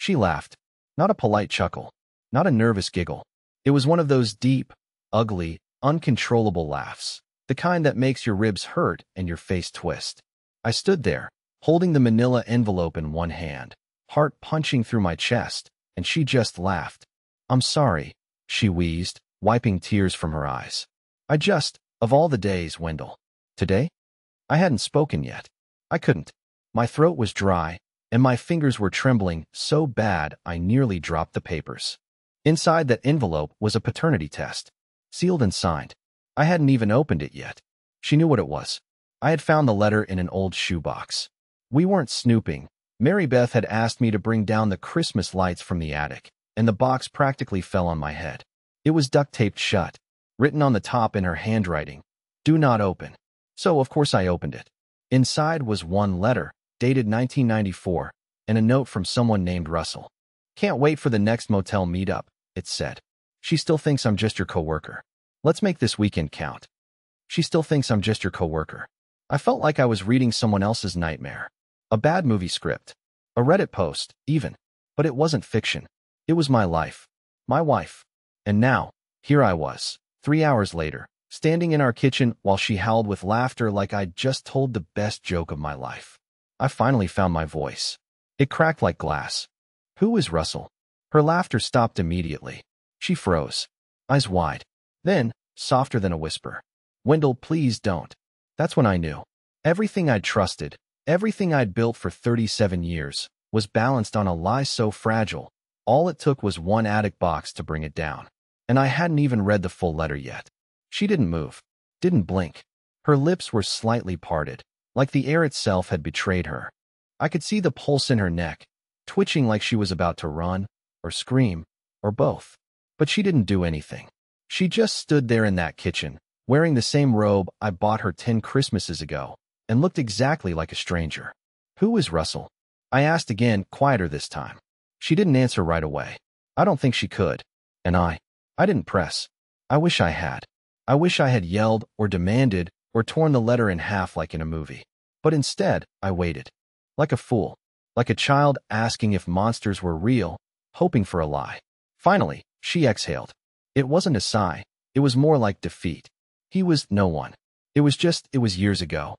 She laughed. Not a polite chuckle. Not a nervous giggle. It was one of those deep, ugly, uncontrollable laughs. The kind that makes your ribs hurt and your face twist. I stood there, holding the manila envelope in one hand, heart punching through my chest, and she just laughed. "I'm sorry," she wheezed, wiping tears from her eyes. Of all the days, Wendell. Today? I hadn't spoken yet. I couldn't. My throat was dry, and my fingers were trembling so bad I nearly dropped the papers. Inside that envelope was a paternity test, sealed and signed. I hadn't even opened it yet. She knew what it was. I had found the letter in an old shoebox. We weren't snooping. Mary Beth had asked me to bring down the Christmas lights from the attic, and the box practically fell on my head. It was duct-taped shut, written on the top in her handwriting, "Do not open." So, of course, I opened it. Inside was one letter, dated 1994, and a note from someone named Russell. "Can't wait for the next motel meetup," it said. "She still thinks I'm just your coworker. Let's make this weekend count." She still thinks I'm just your coworker. I felt like I was reading someone else's nightmare. A bad movie script. A Reddit post, even. But it wasn't fiction. It was my life. My wife. And now, here I was, 3 hours later, standing in our kitchen while she howled with laughter like I'd just told the best joke of my life. I finally found my voice. It cracked like glass. "Who is Russell?" Her laughter stopped immediately. She froze, eyes wide. Then, softer than a whisper, "Wendell, please don't." That's when I knew. Everything I'd trusted, everything I'd built for 37 years, was balanced on a lie so fragile, all it took was one attic box to bring it down. And I hadn't even read the full letter yet. She didn't move, didn't blink. Her lips were slightly parted, like the air itself had betrayed her. I could see the pulse in her neck, twitching like she was about to run, or scream, or both. But she didn't do anything. She just stood there in that kitchen, wearing the same robe I bought her 10 Christmases ago, and looked exactly like a stranger. "Who is Russell?" I asked again, quieter this time. She didn't answer right away. I don't think she could. And I didn't press. I wish I had. I wish I had yelled or demanded or torn the letter in half like in a movie. But instead, I waited. Like a fool. Like a child asking if monsters were real, hoping for a lie. Finally, she exhaled. It wasn't a sigh. It was more like defeat. He was no one. It was years ago.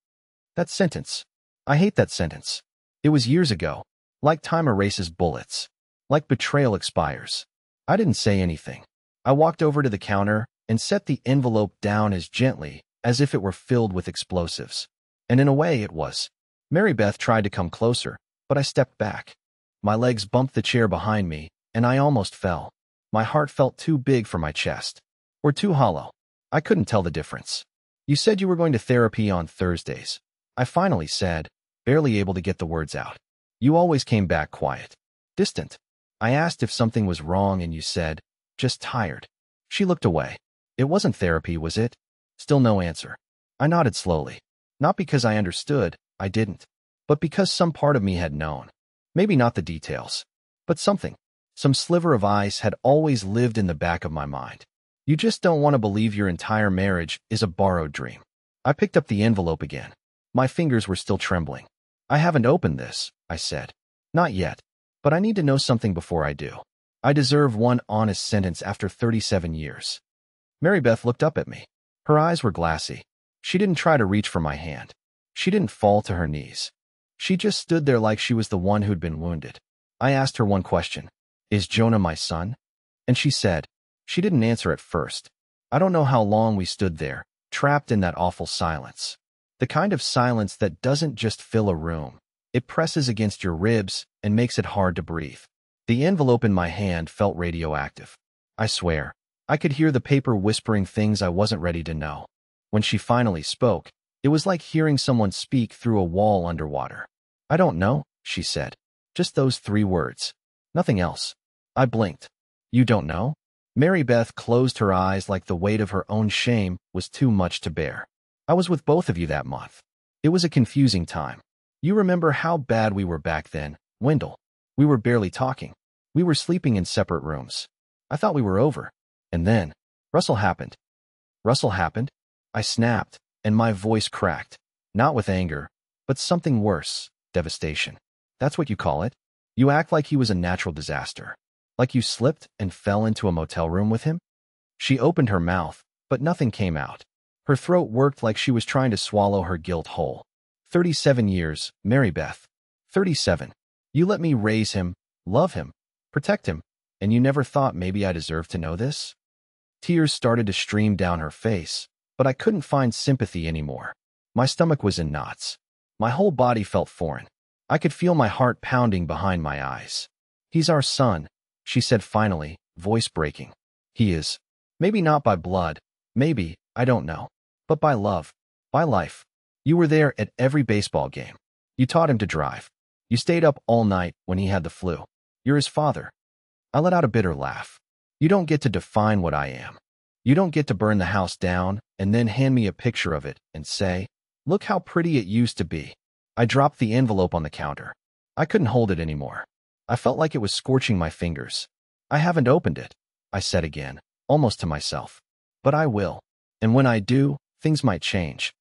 That sentence. I hate that sentence. It was years ago. Like time erases bullets. Like betrayal expires. I didn't say anything. I walked over to the counter and set the envelope down as gently as if it were filled with explosives. And in a way it was. Mary Beth tried to come closer, but I stepped back. My legs bumped the chair behind me, and I almost fell. My heart felt too big for my chest. Or too hollow. I couldn't tell the difference. "You said you were going to therapy on Thursdays," I finally said, barely able to get the words out. "You always came back quiet. Distant. I asked if something was wrong and you said, just tired." She looked away. "It wasn't therapy, was it?" Still no answer. I nodded slowly. Not because I understood, I didn't. But because some part of me had known. Maybe not the details. But something. Some sliver of ice had always lived in the back of my mind. You just don't want to believe your entire marriage is a borrowed dream. I picked up the envelope again. My fingers were still trembling. "I haven't opened this," I said. "Not yet. But I need to know something before I do. I deserve one honest sentence after 37 years. Mary Beth looked up at me. Her eyes were glassy. She didn't try to reach for my hand. She didn't fall to her knees. She just stood there like she was the one who'd been wounded. I asked her one question. "Is Jonah my son?" And she said. She didn't answer at first. I don't know how long we stood there, trapped in that awful silence. The kind of silence that doesn't just fill a room. It presses against your ribs and makes it hard to breathe. The envelope in my hand felt radioactive. I swear, I could hear the paper whispering things I wasn't ready to know. When she finally spoke, it was like hearing someone speak through a wall underwater. "I don't know," she said. Just those 3 words. Nothing else. I blinked. "You don't know?" Mary Beth closed her eyes like the weight of her own shame was too much to bear. "I was with both of you that month. It was a confusing time. You remember how bad we were back then, Wendell. We were barely talking. We were sleeping in separate rooms. I thought we were over. And then, Russell happened." "Russell happened?" I snapped, and my voice cracked. Not with anger, but something worse, devastation. "That's what you call it?" You act like he was a natural disaster. Like you slipped and fell into a motel room with him? She opened her mouth, but nothing came out. Her throat worked like she was trying to swallow her guilt whole. 37 years, Mary Beth. 37. You let me raise him, love him, protect him, and you never thought maybe I deserved to know this? Tears started to stream down her face, but I couldn't find sympathy anymore. My stomach was in knots. My whole body felt foreign. I could feel my heart pounding behind my eyes. He's our son, she said finally, voice breaking. He is. Maybe not by blood, maybe, I don't know, but by love, by life. You were there at every baseball game. You taught him to drive. You stayed up all night when he had the flu. You're his father. I let out a bitter laugh. You don't get to define what I am. You don't get to burn the house down and then hand me a picture of it and say, look how pretty it used to be. I dropped the envelope on the counter. I couldn't hold it anymore. I felt like it was scorching my fingers. I haven't opened it, I said again, almost to myself. But I will. And when I do, things might change.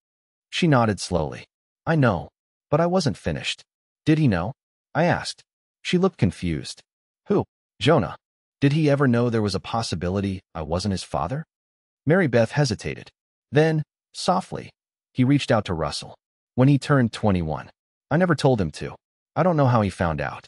She nodded slowly. I know, but I wasn't finished. Did he know? I asked. She looked confused. Who? Jonah. Did he ever know there was a possibility I wasn't his father? Mary Beth hesitated. Then, softly, he reached out to Russell. When he turned 21. I never told him to. I don't know how he found out.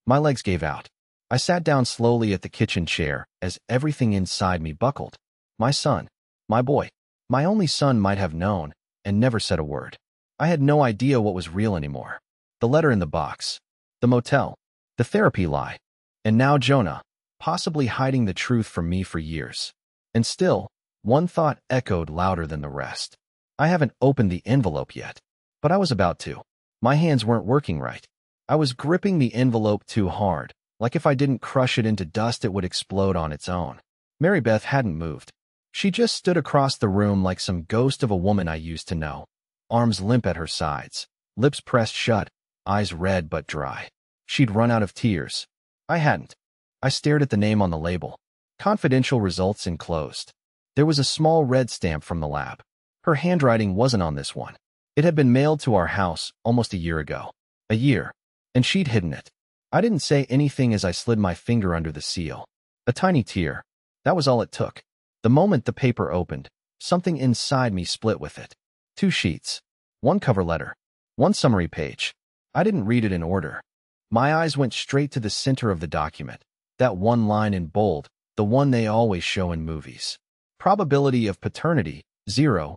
My legs gave out. I sat down slowly at the kitchen chair as everything inside me buckled. My son. My boy. My only son might have known and never said a word. I had no idea what was real anymore. The letter in the box. The motel. The therapy lie. And now Jonah, possibly hiding the truth from me for years. And still, one thought echoed louder than the rest. I haven't opened the envelope yet. But I was about to. My hands weren't working right. I was gripping the envelope too hard, like if I didn't crush it into dust it would explode on its own. Mary Beth hadn't moved. She just stood across the room like some ghost of a woman I used to know, arms limp at her sides, lips pressed shut, eyes red but dry. She'd run out of tears. I hadn't. I stared at the name on the label. Confidential results enclosed. There was a small red stamp from the lab. Her handwriting wasn't on this one. It had been mailed to our house almost a year ago. A year. And she'd hidden it. I didn't say anything as I slid my finger under the seal. A tiny tear. That was all it took. The moment the paper opened, something inside me split with it. 2 sheets. 1 cover letter. 1 summary page. I didn't read it in order. My eyes went straight to the center of the document. That one line in bold, the one they always show in movies. Probability of paternity, 0%.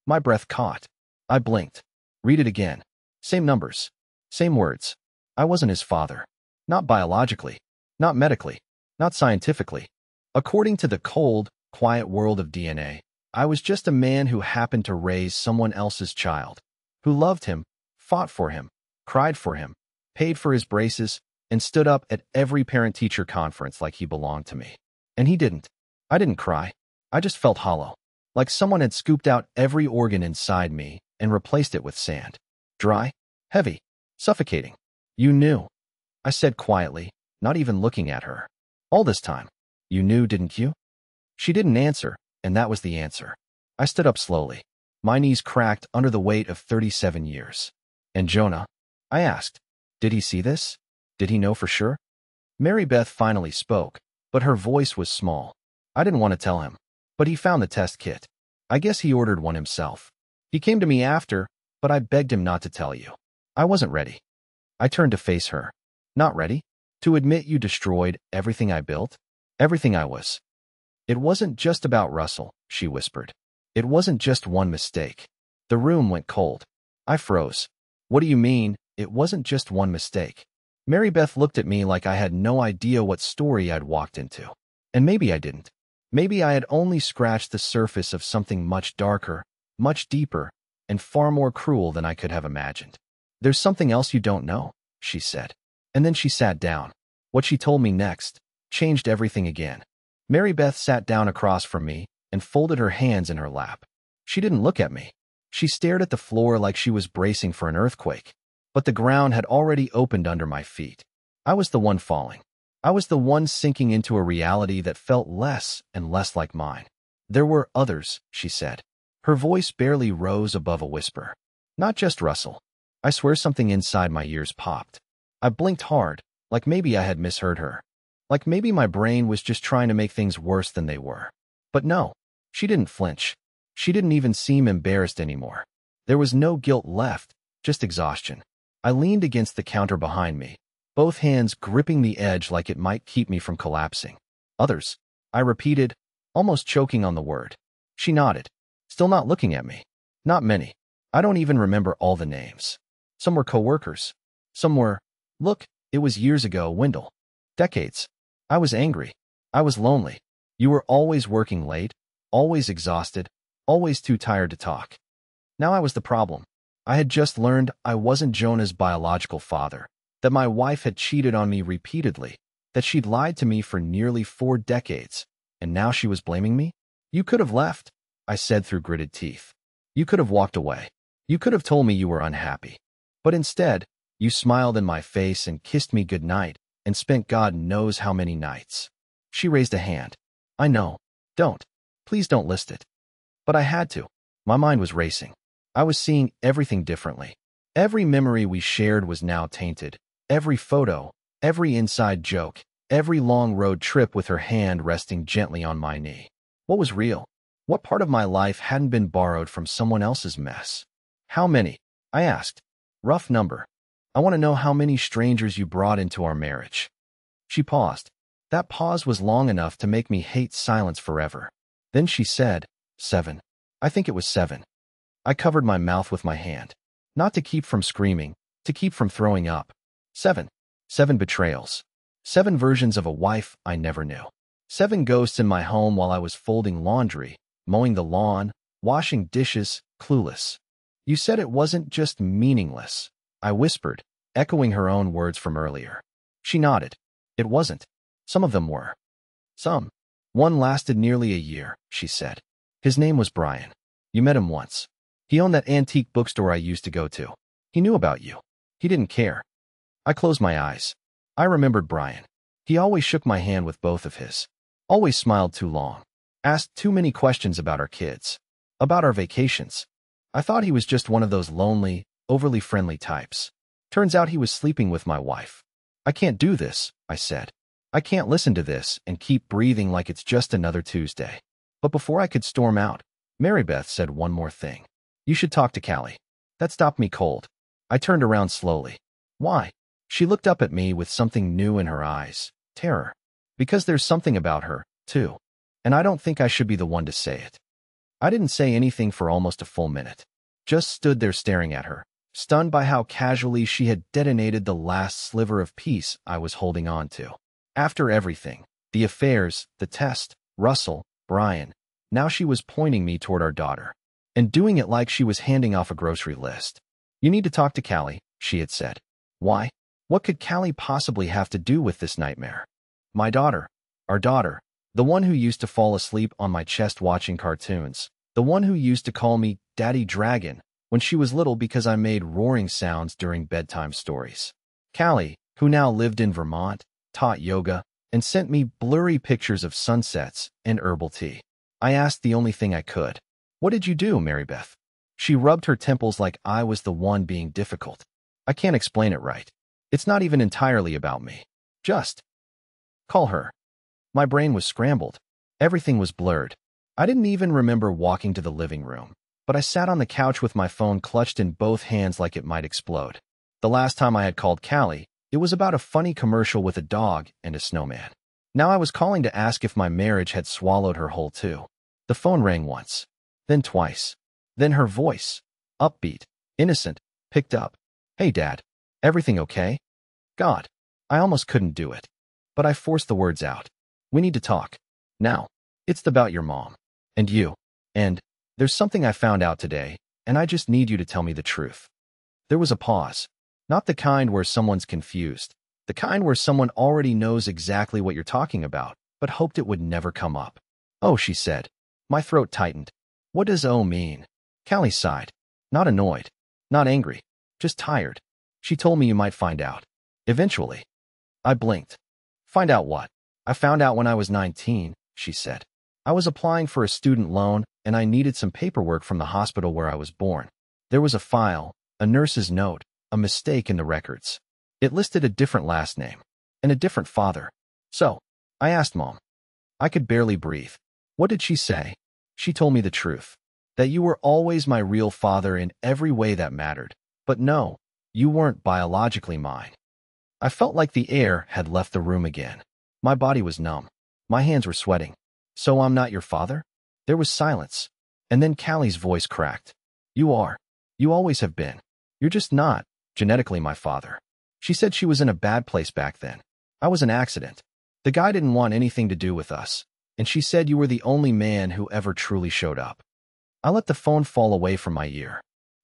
My breath caught. I blinked. Read it again. Same numbers. Same words. I wasn't his father. Not biologically. Not medically. Not scientifically. According to the cold, quiet world of DNA, I was just a man who happened to raise someone else's child, who loved him, fought for him, cried for him, paid for his braces, and stood up at every parent-teacher conference like he belonged to me. And he didn't. I didn't cry. I just felt hollow. Like someone had scooped out every organ inside me and replaced it with sand. Dry, heavy, suffocating. You knew, I said quietly, not even looking at her. All this time. You knew, didn't you? She didn't answer, and that was the answer. I stood up slowly. My knees cracked under the weight of 37 years. And Jonah? I asked. Did he see this? Did he know for sure? Mary Beth finally spoke, but her voice was small. I didn't want to tell him. But he found the test kit. I guess he ordered one himself. He came to me after, but I begged him not to tell you. I wasn't ready. I turned to face her. Not ready? To admit you destroyed everything I built? Everything I was. It wasn't just about Russell, she whispered. It wasn't just one mistake. The room went cold. I froze. What do you mean, it wasn't just one mistake? Mary Beth looked at me like I had no idea what story I'd walked into. And maybe I didn't. Maybe I had only scratched the surface of something much darker, much deeper, and far more cruel than I could have imagined. There's something else you don't know, she said. And then she sat down. What she told me next changed everything again. Mary Beth sat down across from me and folded her hands in her lap. She didn't look at me. She stared at the floor like she was bracing for an earthquake. But the ground had already opened under my feet. I was the one falling. I was the one sinking into a reality that felt less and less like mine. There were others, she said. Her voice barely rose above a whisper. Not just Russell. I swear something inside my ears popped. I blinked hard, like maybe I had misheard her. Like maybe my brain was just trying to make things worse than they were. But no, she didn't flinch. She didn't even seem embarrassed anymore. There was no guilt left, just exhaustion. I leaned against the counter behind me, both hands gripping the edge like it might keep me from collapsing. Others, I repeated, almost choking on the word. She nodded, still not looking at me. Not many. I don't even remember all the names. Some were coworkers. Some were, look, it was years ago, Wendell. Decades. I was angry. I was lonely. You were always working late, always exhausted, always too tired to talk. Now I was the problem. I had just learned I wasn't Jonah's biological father, that my wife had cheated on me repeatedly, that she'd lied to me for nearly 4 decades, and now she was blaming me? You could have left, I said through gritted teeth. You could have walked away. You could have told me you were unhappy. But instead, you smiled in my face and kissed me goodnight and spent God knows how many nights. She raised a hand. I know. Don't. Please don't list it. But I had to. My mind was racing. I was seeing everything differently. Every memory we shared was now tainted. Every photo, every inside joke, every long road trip with her hand resting gently on my knee. What was real? What part of my life hadn't been borrowed from someone else's mess? How many? I asked. Rough number. I want to know how many strangers you brought into our marriage. She paused. That pause was long enough to make me hate silence forever. Then she said, 7. I think it was 7. I covered my mouth with my hand. Not to keep from screaming, to keep from throwing up. 7. 7 betrayals. 7 versions of a wife I never knew. 7 ghosts in my home while I was folding laundry, mowing the lawn, washing dishes, clueless. You said it wasn't just meaningless. I whispered, echoing her own words from earlier. She nodded. It wasn't. Some of them were. Some. One lasted nearly a year, she said. His name was Brian. You met him once. He owned that antique bookstore I used to go to. He knew about you. He didn't care. I closed my eyes. I remembered Brian. He always shook my hand with both of his. Always smiled too long. Asked too many questions about our kids. About our vacations. I thought he was just one of those lonely, overly friendly types. Turns out he was sleeping with my wife. I can't do this, I said. I can't listen to this and keep breathing like it's just another Tuesday. But before I could storm out, Mary Beth said one more thing. You should talk to Callie. That stopped me cold. I turned around slowly. Why? She looked up at me with something new in her eyes. Terror. Because there's something about her, too. And I don't think I should be the one to say it. I didn't say anything for almost a full minute. Just stood there staring at her, stunned by how casually she had detonated the last sliver of peace I was holding on to. After everything, the affairs, the test, Russell, Brian, now she was pointing me toward our daughter. And doing it like she was handing off a grocery list. You need to talk to Callie, she had said. Why? What could Callie possibly have to do with this nightmare? My daughter. Our daughter. The one who used to fall asleep on my chest watching cartoons. The one who used to call me Daddy Dragon when she was little because I made roaring sounds during bedtime stories. Callie, who now lived in Vermont, taught yoga, and sent me blurry pictures of sunsets and herbal tea. I asked the only thing I could. What did you do, Mary Beth? She rubbed her temples like I was the one being difficult. I can't explain it right. It's not even entirely about me. Just call her. My brain was scrambled. Everything was blurred. I didn't even remember walking to the living room, but I sat on the couch with my phone clutched in both hands like it might explode. The last time I had called Callie, it was about a funny commercial with a dog and a snowman. Now I was calling to ask if my marriage had swallowed her whole too. The phone rang once. Then twice. Then her voice, upbeat, innocent, picked up. Hey, Dad. Everything okay? God. I almost couldn't do it. But I forced the words out. We need to talk. Now. It's about your mom. And you. And there's something I found out today, and I just need you to tell me the truth. There was a pause. Not the kind where someone's confused. The kind where someone already knows exactly what you're talking about, but hoped it would never come up. Oh, she said. My throat tightened. What does "oh" mean? Callie sighed. Not annoyed. Not angry. Just tired. She told me you might find out. Eventually. I blinked. Find out what? I found out when I was 19, she said. I was applying for a student loan, and I needed some paperwork from the hospital where I was born. There was a file, a nurse's note, a mistake in the records. It listed a different last name and a different father. So, I asked Mom. I could barely breathe. What did she say? She told me the truth. That you were always my real father in every way that mattered. But no, you weren't biologically mine. I felt like the air had left the room again. My body was numb. My hands were sweating. So I'm not your father? There was silence. And then Callie's voice cracked. You are. You always have been. You're just not genetically my father. She said she was in a bad place back then. I was an accident. The guy didn't want anything to do with us. And she said you were the only man who ever truly showed up. I let the phone fall away from my ear.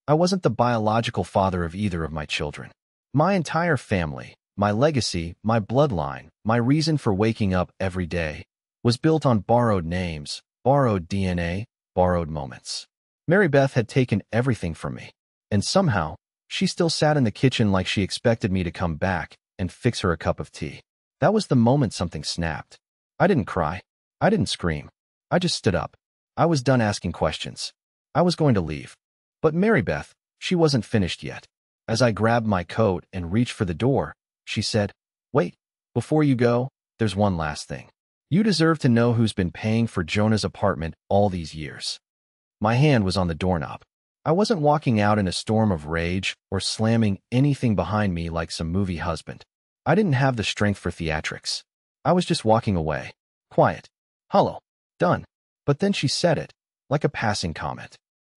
I wasn't the biological father of either of my children. My entire family, my legacy, my bloodline, my reason for waking up every day, was built on borrowed names, borrowed DNA, borrowed moments. Mary Beth had taken everything from me. And somehow, she still sat in the kitchen like she expected me to come back and fix her a cup of tea. That was the moment something snapped. I didn't cry. I didn't scream. I just stood up. I was done asking questions. I was going to leave. But Mary Beth, she wasn't finished yet. As I grabbed my coat and reached for the door, she said, "Wait, before you go, there's one last thing. You deserve to know who's been paying for Jonah's apartment all these years." My hand was on the doorknob. I wasn't walking out in a storm of rage or slamming anything behind me like some movie husband. I didn't have the strength for theatrics. I was just walking away. Quiet. Hollow. Done. But then she said it, like a passing comment.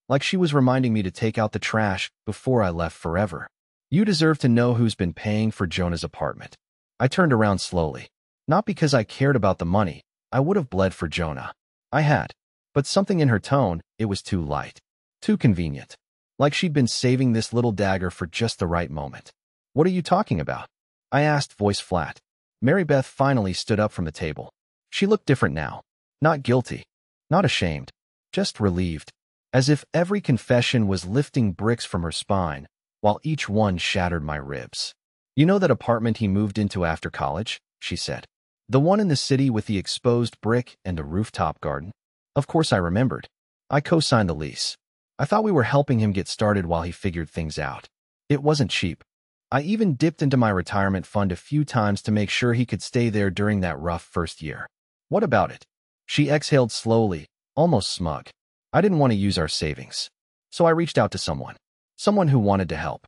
Like she was reminding me to take out the trash before I left forever. You deserve to know who's been paying for Jonah's apartment. I turned around slowly. Not because I cared about the money. I would have bled for Jonah. I had. But something in her tone, it was too light. Too convenient. Like she'd been saving this little dagger for just the right moment. What are you talking about? I asked, voice flat. Mary Beth finally stood up from the table. She looked different now. Not guilty. Not ashamed. Just relieved. As if every confession was lifting bricks from her spine, while each one shattered my ribs. You know that apartment he moved into after college? She said. The one in the city with the exposed brick and a rooftop garden? Of course I remembered. I co-signed the lease. I thought we were helping him get started while he figured things out. It wasn't cheap. I even dipped into my retirement fund a few times to make sure he could stay there during that rough first year. What about it? She exhaled slowly, almost smug. I didn't want to use our savings. So I reached out to someone. Someone who wanted to help.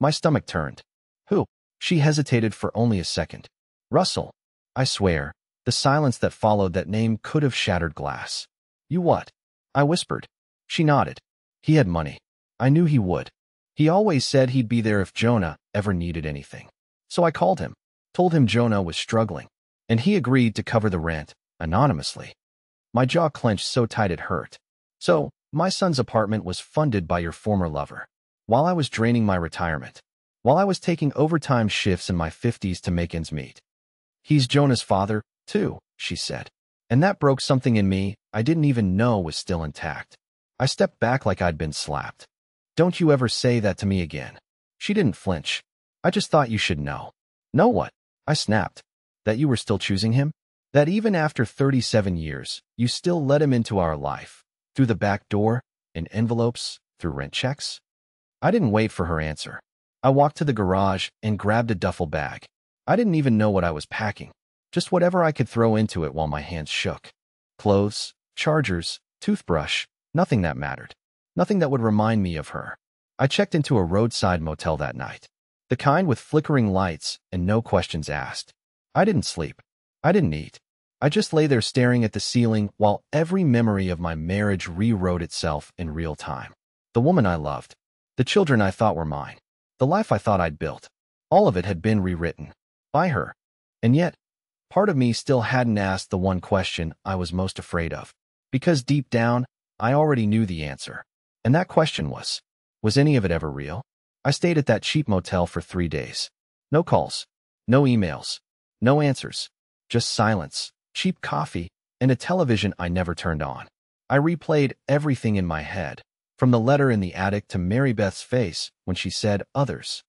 My stomach turned. Who? She hesitated for only a second. Russell. I swear, the silence that followed that name could have shattered glass. You what? I whispered. She nodded. He had money. I knew he would. He always said he'd be there if Jonah ever needed anything. So I called him, told him Jonah was struggling, and he agreed to cover the rent, anonymously. My jaw clenched so tight it hurt. So, my son's apartment was funded by your former lover. While I was draining my retirement. While I was taking overtime shifts in my 50s to make ends meet. He's Jonah's father, too, she said. And that broke something in me I didn't even know was still intact. I stepped back like I'd been slapped. Don't you ever say that to me again. She didn't flinch. I just thought you should know. Know what? I snapped. That you were still choosing him? That even after 37 years, you still let him into our life. Through the back door, in envelopes, through rent checks? I didn't wait for her answer. I walked to the garage and grabbed a duffel bag. I didn't even know what I was packing. Just whatever I could throw into it while my hands shook. Clothes, chargers, toothbrush, nothing that mattered. Nothing that would remind me of her. I checked into a roadside motel that night. The kind with flickering lights and no questions asked. I didn't sleep. I didn't eat. I just lay there staring at the ceiling while every memory of my marriage rewrote itself in real time. The woman I loved. The children I thought were mine. The life I thought I'd built. All of it had been rewritten. By her. And yet, part of me still hadn't asked the one question I was most afraid of. Because deep down, I already knew the answer. And that question was any of it ever real? I stayed at that cheap motel for 3 days. No calls. No emails. No answers. Just silence, cheap coffee, and a television I never turned on. I replayed everything in my head, from the letter in the attic to Mary Beth's face when she said others.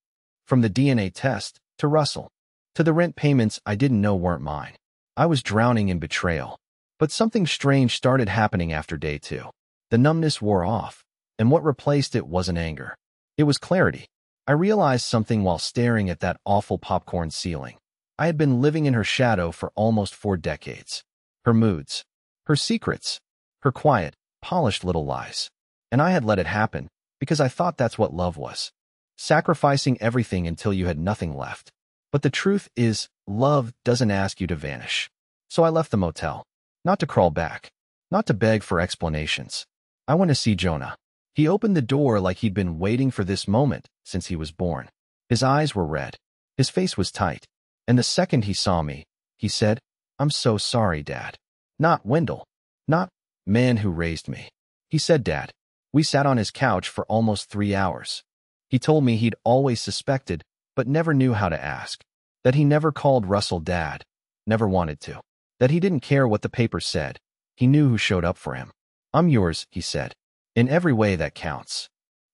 From the DNA test to Russell. To the rent payments I didn't know weren't mine. I was drowning in betrayal. But something strange started happening after day 2. The numbness wore off, and what replaced it wasn't anger. It was clarity. I realized something while staring at that awful popcorn ceiling. I had been living in her shadow for almost 4 decades. Her moods, her secrets, her quiet, polished little lies. And I had let it happen because I thought that's what love was. Sacrificing everything until you had nothing left. But the truth is, love doesn't ask you to vanish. So I left the motel. Not to crawl back. Not to beg for explanations. I went to see Jonah. He opened the door like he'd been waiting for this moment since he was born. His eyes were red. His face was tight. And the second he saw me, he said, "I'm so sorry, Dad." Not Wendell. Not man who raised me. He said, "Dad." We sat on his couch for almost 3 hours. He told me he'd always suspected, but never knew how to ask. That he never called Russell Dad. Never wanted to. That he didn't care what the paper said. He knew who showed up for him. "I'm yours," he said. "In every way that counts."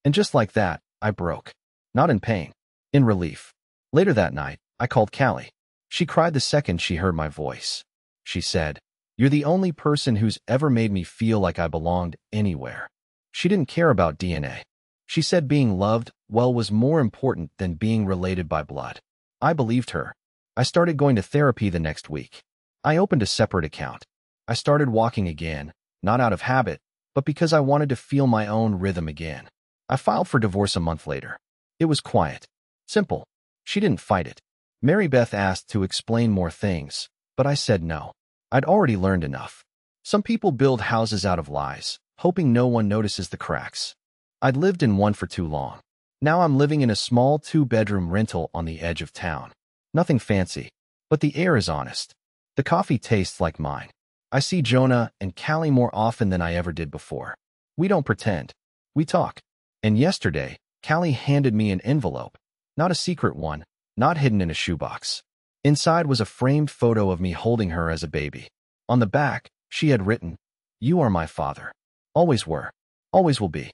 And just like that, I broke. Not in pain. In relief. Later that night, I called Callie. She cried the second she heard my voice. She said, "You're the only person who's ever made me feel like I belonged anywhere." She didn't care about DNA. She said being loved, well, was more important than being related by blood. I believed her. I started going to therapy the next week. I opened a separate account. I started walking again, not out of habit, but because I wanted to feel my own rhythm again. I filed for divorce a month later. It was quiet. Simple. She didn't fight it. Mary Beth asked to explain more things, but I said no. I'd already learned enough. Some people build houses out of lies, hoping no one notices the cracks. I'd lived in one for too long. Now I'm living in a small 2-bedroom rental on the edge of town. Nothing fancy, but the air is honest. The coffee tastes like mine. I see Jonah and Callie more often than I ever did before. We don't pretend. We talk. And yesterday, Callie handed me an envelope. Not a secret one, not hidden in a shoebox. Inside was a framed photo of me holding her as a baby. On the back, she had written, "You are my father. Always were. Always will be."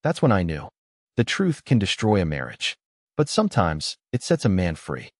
That's when I knew. The truth can destroy a marriage. But sometimes, it sets a man free.